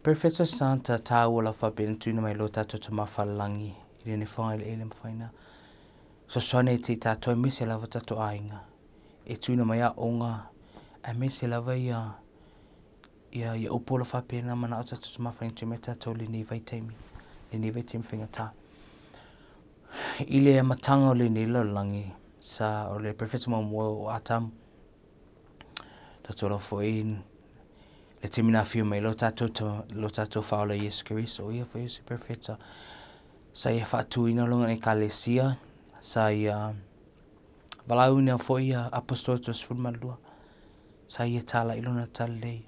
Perofeta Santa taūa la whapena tūna mai lo tātou te mawhalangi. I ne whangai le ele mawhaina. So sone te tātou aemaise lava tātou ainga. E tūna mai a onga aemaise lava ia upola whapena mana o tātou te mawhalangi tu me tātou lenei vaitaimi. Lenei vaitaimi whengata. I le matanga o lenei laulangi sa o le Perofeta Mamua o Atamu. Tātou la foin le te mina whiu mai lo tātou whaola Yesu Keriso o ia whai se Perofeta. Sa ia whaatuina longa nei kalesia. Sa ia valauna foi apostol tos fulmalua. Sa ia tala ilona talei.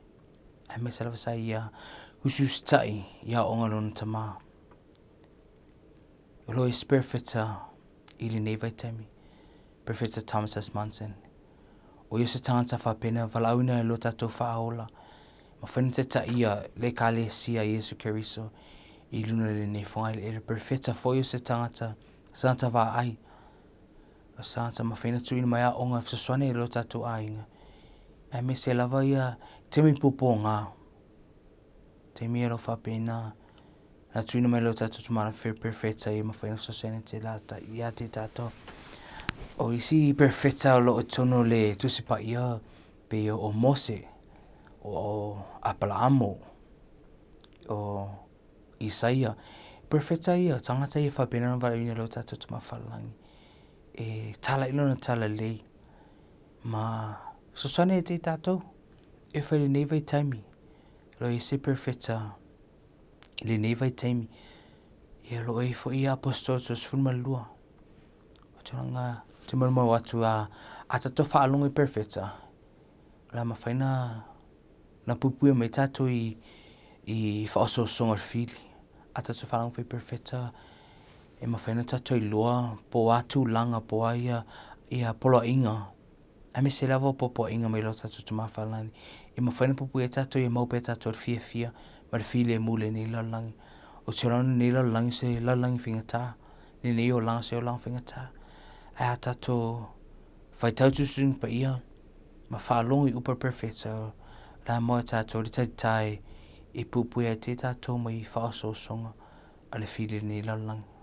Aemaise lava sa ia husustai ia onga lona tama. Lo is Perofeta I lenei vaitaimi. Perofeta Thomas S. Monson. O ia se tangata whapena valauna lo tātou whaola. Ma whanita ta ia le kalesia Yesu Keriso. I luna lenei whangai le Perofeta foi o se tangata. Santa va ai. O santa ma whaina tuina mai a onga fsaswane lo tātou ainga. Aemaise lava ia te mi pupo ngā. Te mi ero whapena. Na tuina mai lo tātou tumana Perofeta I ma whaina fsaswane te lata. Ia te tātou. O isi Perofeta o lo o tono le tusipa ia. Pe o Mose. O Apalaamo. O Isaia. Perofeta ia tangata ia whapena na wala lo tātou tumawhalangi. E tala ilona tala lei. Ma sosane te tātou. E whai lenei vaitaimi. Lo I se Perofeta lenei vaitaimi. Ia lo e fo ia apostol tos fulmalua. O tōnanga te marumau atu a tātou whaalonga I Perofeta. La ma whaina na pupuia me tātou I whaoso songa whili. A tātou whaalonga whai Perofeta. E ma whaina tātou I loa. Po atu langa po ia polo inga. Aemaise lava po inga mai lo tātou te mawhalani. E ma whaina pupuia tātou I maupe tātou fia. Ma le while mule ni lalangi. O te rana ni lalangi se lalangi whingata. Ni o langa se o langa whingata. A tātou whaitautusun pa ia. Ma whaalonga I upa Perofeta. La moa tātou li tai I pupuia te tātou mai whaaso songa. A le while ni lalangi.